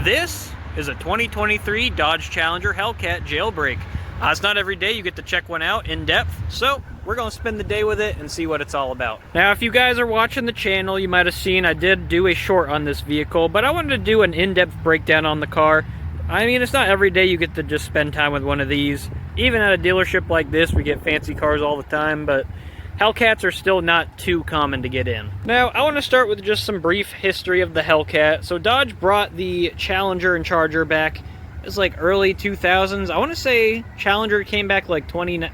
This is a 2023 Dodge Challenger Hellcat Jailbreak. It's not every day you get to check one out in depth, so we're going to spend the day with it and see what it's all about. Now, if you guys are watching the channel, you might have seen I did do a short on this vehicle, but I wanted to do an in-depth breakdown on the car. I mean, it's not every day you get to just spend time with one of these. Even at a dealership like this, we get fancy cars all the time, but Hellcats are still not too common to get in. Now, I want to start with just some brief history of the Hellcat. So Dodge brought the Challenger and Charger back. It was like early 2000s. I want to say Challenger came back like 2009,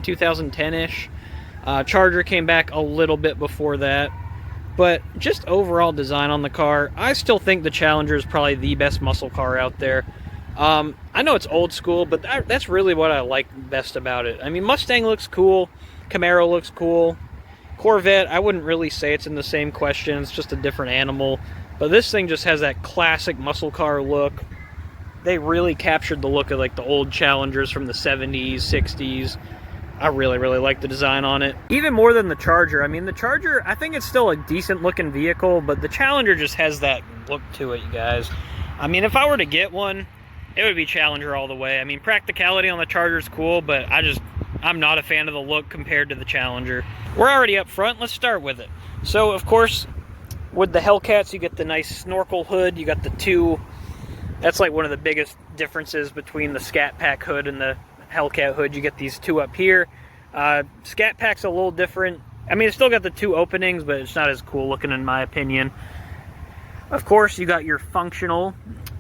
2010-ish. Charger came back a little bit before that. But just overall design on the car, I still think the Challenger is probably the best muscle car out there. I know it's old school, but that's really what I like best about it. I mean, Mustang looks cool, Camaro looks cool, Corvette, I wouldn't really say it's in the same question, it's just a different animal. But this thing just has that classic muscle car look. They really captured the look of like the old Challengers from the 70s, 60s. I really like the design on it. Even more than the Charger. I mean, the Charger, I think it's still a decent looking vehicle, but the Challenger just has that look to it, you guys. I mean, if I were to get one, it would be Challenger all the way. I mean, practicality on the Charger is cool, but I'm not a fan of the look compared to the Challenger. We're already up front, let's start with it. So, of course, with the Hellcats, you get the nice snorkel hood, you got the two. That's like one of the biggest differences between the Scat Pack hood and the Hellcat hood. You get these two up here. Scat Pack's a little different. I mean, it's still got the two openings, but it's not as cool looking in my opinion. Of course, you got your functional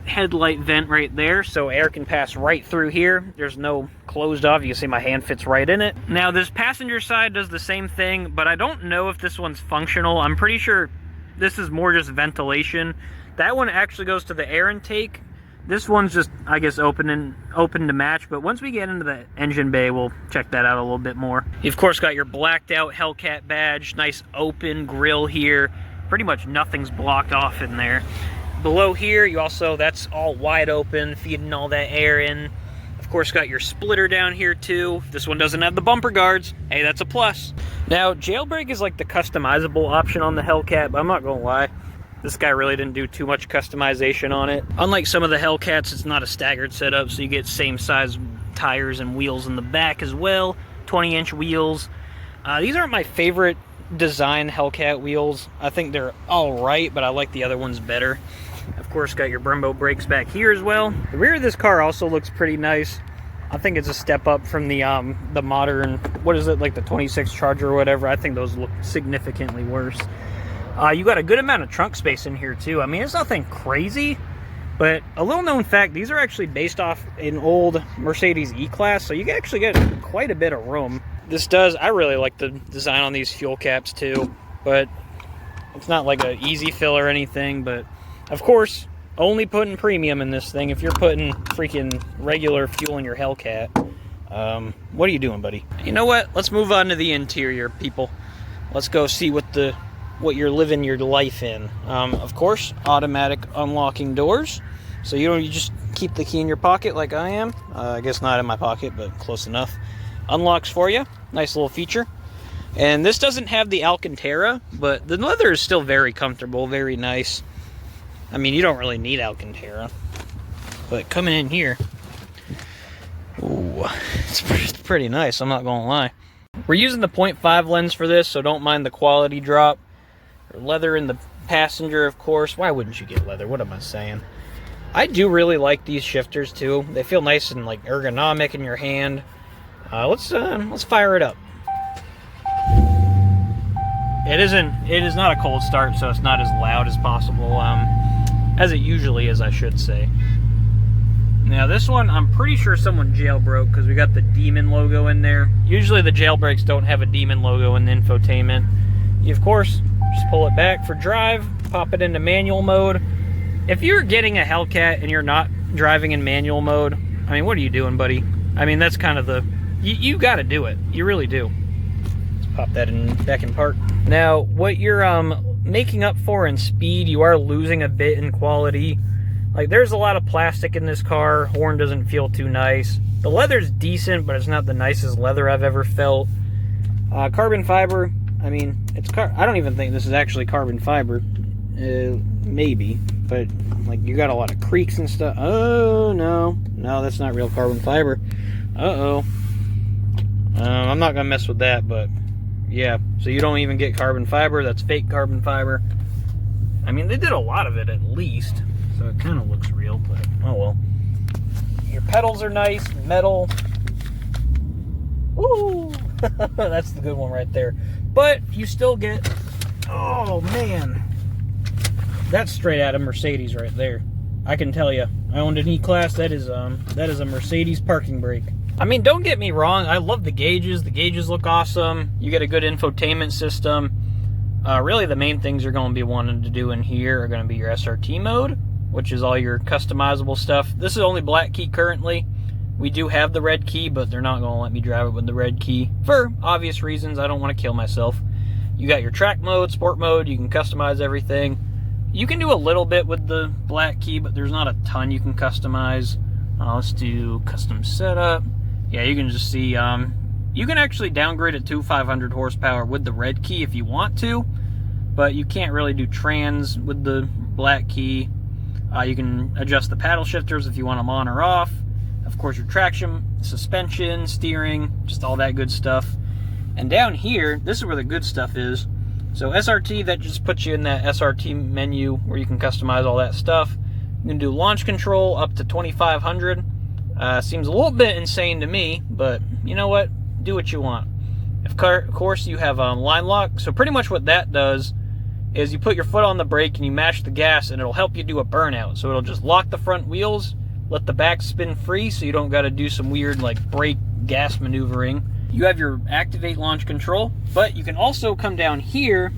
headlight vent right there, so air can pass right through here. There's no closed off. You can see my hand fits right in it. Now, this passenger side does the same thing, but I don't know if this one's functional. I'm pretty sure this is more just ventilation. That one actually goes to the air intake. This one's just, I guess, open to match, but once we get into the engine bay, we'll check that out a little bit more. You, of course, got your blacked out Hellcat badge, nice open grill here. Pretty much nothing's blocked off in there. Below here, you also, that's all wide open, feeding all that air in. Of course, got your splitter down here too. This one doesn't have the bumper guards. Hey, that's a plus. Now, Jailbreak is like the customizable option on the Hellcat, but I'm not gonna lie, this guy really didn't do too much customization on it. Unlike some of the Hellcats, it's not a staggered setup, so you get same size tires and wheels in the back as well, 20-inch wheels. These aren't my favorite design Hellcat wheels. I think they're all right, but I like the other ones better. Of course, got your Brembo brakes back here as well. The rear of this car also looks pretty nice. I think it's a step up from the modern, what is it, like the 26 Charger or whatever. I think those look significantly worse. You got a good amount of trunk space in here too. I mean, it's nothing crazy, but a little known fact, these are actually based off an old Mercedes E-Class, so you can actually get quite a bit of room. I really like the design on these fuel caps too, but it's not like an easy fill or anything. But of course, only putting premium in this thing. If you're putting freaking regular fuel in your Hellcat, what are you doing, buddy? You know what? Let's move on to the interior, people. Let's go see what you're living your life in. Of course, automatic unlocking doors. So you just keep the key in your pocket like I am. I guess not in my pocket, but close enough. Unlocks for you. Nice little feature. And this doesn't have the Alcantara, but the leather is still very comfortable, very nice. I mean, you don't really need Alcantara. But coming in here, ooh, it's pretty nice, I'm not gonna lie. We're using the 0.5 lens for this, so don't mind the quality drop. Leather in the passenger, of course. Why wouldn't you get leather? What am I saying? I do really like these shifters too. They feel nice and like ergonomic in your hand. Let's fire it up. It is not a cold start, so it's not as loud as possible, as it usually is, I should say. Now this one, I'm pretty sure someone jailbroke because we got the Demon logo in there. Usually the jailbreaks don't have a Demon logo in the infotainment. You, of course, just pull it back for drive, pop it into manual mode. If you're getting a Hellcat and you're not driving in manual mode, I mean, what are you doing, buddy? I mean, that's kind of the... You got to do it. You really do. Let's pop that back in park. Now, what you're making up for in speed, you are losing a bit in quality. Like, there's a lot of plastic in this car. Horn doesn't feel too nice. The leather's decent, but it's not the nicest leather I've ever felt. Carbon fiber, I mean, I don't even think this is actually carbon fiber. Maybe. but like you got a lot of creaks and stuff. Oh no, that's not real carbon fiber. I'm not gonna mess with that, but yeah, so you don't even get carbon fiber. That's fake carbon fiber. I mean, they did a lot of it at least, so it kind of looks real, but oh well. Your pedals are nice, metal. Woo! That's the good one right there. But you still get, oh man, that's straight out of Mercedes right there. I can tell you, I owned an E-Class. That is a Mercedes parking brake. I mean, don't get me wrong, I love the gauges. The gauges look awesome. You get a good infotainment system. Really, the main things you're going to be wanting to do in here are going to be your SRT mode, which is all your customizable stuff. This is only black key currently. We do have the red key, but they're not going to let me drive it with the red key for obvious reasons. I don't want to kill myself. You got your track mode, sport mode. You can customize everything. You can do a little bit with the black key, but there's not a ton you can customize. Let's do custom setup. Yeah, you can just see, you can actually downgrade it to 500 horsepower with the red key if you want to, but you can't really do trans with the black key. You can adjust the paddle shifters if you want them on or off. Of course, your traction, suspension, steering, just all that good stuff. And down here, this is where the good stuff is. So SRT, that just puts you in that SRT menu where you can customize all that stuff. You can do launch control up to 2500. Seems a little bit insane to me, but you know what? Do what you want. Of course, you have line lock. So pretty much what that does is you put your foot on the brake and you mash the gas, and it'll help you do a burnout. So it'll just lock the front wheels, let the back spin free, so you don't got to do some weird like brake gas maneuvering. You have your activate launch control, but you can also come down here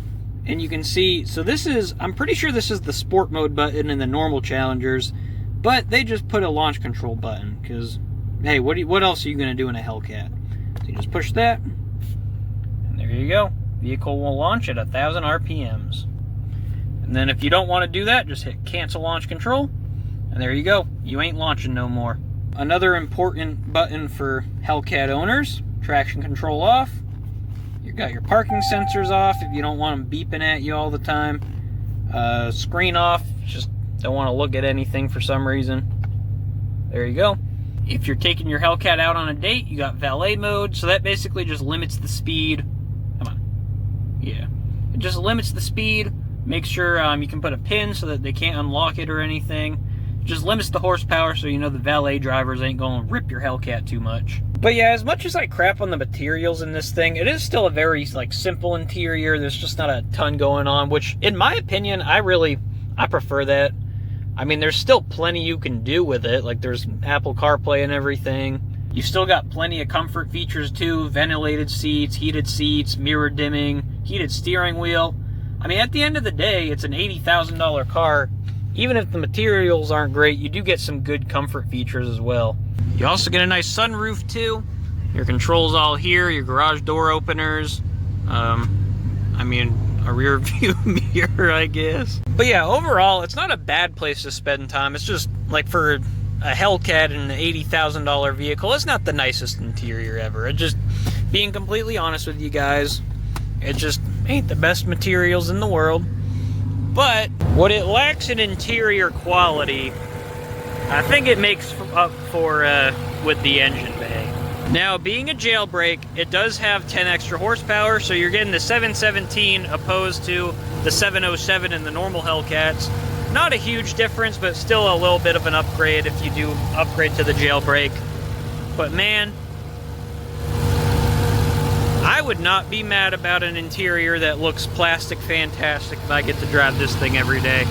and you can see, so this is, I'm pretty sure this is the sport mode button in the normal Challengers, but they just put a launch control button because, hey, what else are you going to do in a Hellcat? So you just push that, and there you go. Vehicle will launch at 1,000 RPMs. And then if you don't want to do that, just hit cancel launch control, and there you go. You ain't launching no more. Another important button for Hellcat owners, traction control off. You got your parking sensors off if you don't want them beeping at you all the time. Screen off, just don't want to look at anything for some reason. There you go. If you're taking your Hellcat out on a date, you got valet mode, so that basically just limits the speed. Come on. Yeah. It just limits the speed. Make sure you can put a pin so that they can't unlock it or anything. Just limits the horsepower so you know the valet drivers ain't going to rip your Hellcat too much. But yeah, as much as I crap on the materials in this thing, it is still a very like simple interior. There's just not a ton going on, which in my opinion, I prefer that. I mean, there's still plenty you can do with it. Like there's Apple CarPlay and everything. You still got plenty of comfort features too. Ventilated seats, heated seats, mirror dimming, heated steering wheel. I mean, at the end of the day, it's an $80,000 car. Even if the materials aren't great, you do get some good comfort features as well. You also get a nice sunroof too. Your controls all here, your garage door openers. I mean, a rear view mirror, I guess. But yeah, overall, it's not a bad place to spend time. It's just, like, for a Hellcat and an $80,000 vehicle, it's not the nicest interior ever. It just, being completely honest with you guys, it just ain't the best materials in the world. But what it lacks in interior quality, I think it makes up for with the engine bay. Now, being a Jailbreak, it does have 10 extra horsepower, so you're getting the 717 opposed to the 707 in the normal Hellcats. Not a huge difference, but still a little bit of an upgrade if you do upgrade to the Jailbreak. But man, I would not be mad about an interior that looks plastic fantastic if I get to drive this thing every day.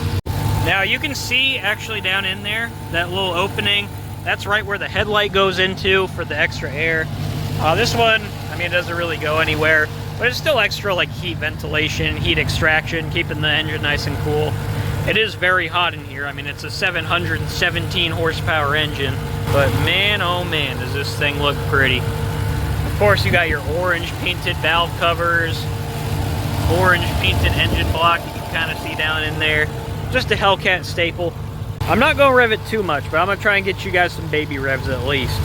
Now you can see actually down in there, that little opening, that's right where the headlight goes into for the extra air. This one, I mean, it doesn't really go anywhere, but it's still extra like heat ventilation, heat extraction, keeping the engine nice and cool. It is very hot in here. I mean, it's a 717 horsepower engine, but man, oh man, does this thing look pretty. Of course, you got your orange painted valve covers, orange painted engine block, you can kind of see down in there. Just a Hellcat staple. I'm not going to rev it too much, but I'm going to try and get you guys some baby revs at least.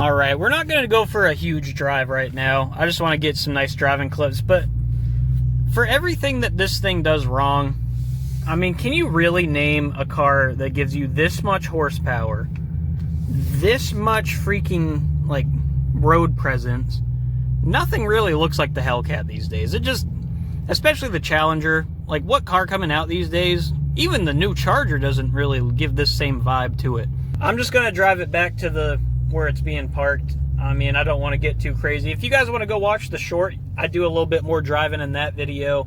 All right, we're not gonna go for a huge drive right now. I just want to get some nice driving clips, but for everything that this thing does wrong, I mean, can you really name a car that gives you this much horsepower, this much freaking, like, road presence? Nothing really looks like the Hellcat these days. It just, especially the Challenger, like, what car coming out these days, even the new Charger doesn't really give this same vibe to it. I'm just gonna drive it back to where it's being parked. I mean, I don't want to get too crazy. If you guys want to go watch the short, I do a little bit more driving in that video.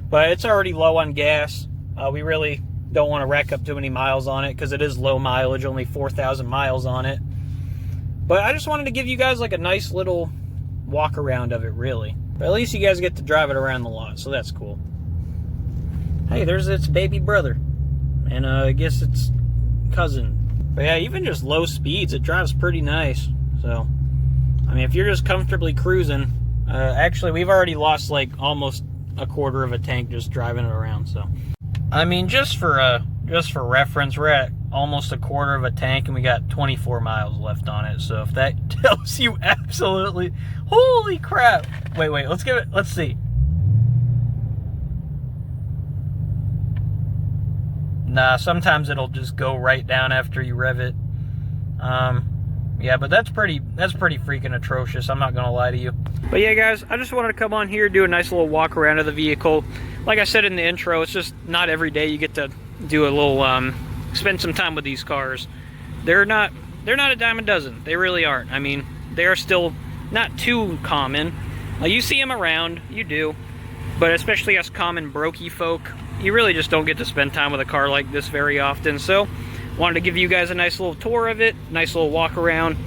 But it's already low on gas. We really don't want to rack up too many miles on it because it is low mileage, only 4,000 miles on it. But I just wanted to give you guys like a nice little walk around of it, really. But at least you guys get to drive it around the lot, so that's cool. Hey, there's its baby brother. And I guess it's cousin. But yeah, even just low speeds, it drives pretty nice. So, I mean, if you're just comfortably cruising, actually, we've already lost like almost a quarter of a tank just driving it around. So, I mean, just for reference, we're at almost a quarter of a tank, and we got 24 miles left on it. So, if that tells you absolutely, holy crap! Wait, let's see. Nah, sometimes it'll just go right down after you rev it. Yeah, but that's pretty freaking atrocious, I'm not gonna lie to you. But yeah, guys, I just wanted to come on here, do a nice little walk around of the vehicle. Like I said in the intro, it's just not every day you get to do a little, spend some time with these cars. They're not a dime a dozen. They really aren't. I mean, they're still not too common. You see them around, you do. But especially us common brokey folk, you really just don't get to spend time with a car like this very often. So, wanted to give you guys a nice little tour of it, nice little walk around.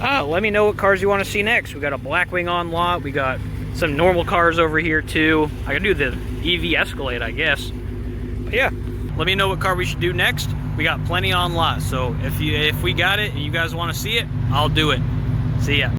Let me know what cars you want to see next. We got a Blackwing on lot. We got some normal cars over here too. I can do the EV Escalade, I guess. But yeah, let me know what car we should do next. We got plenty on lot. So if we got it and you guys want to see it, I'll do it. See ya.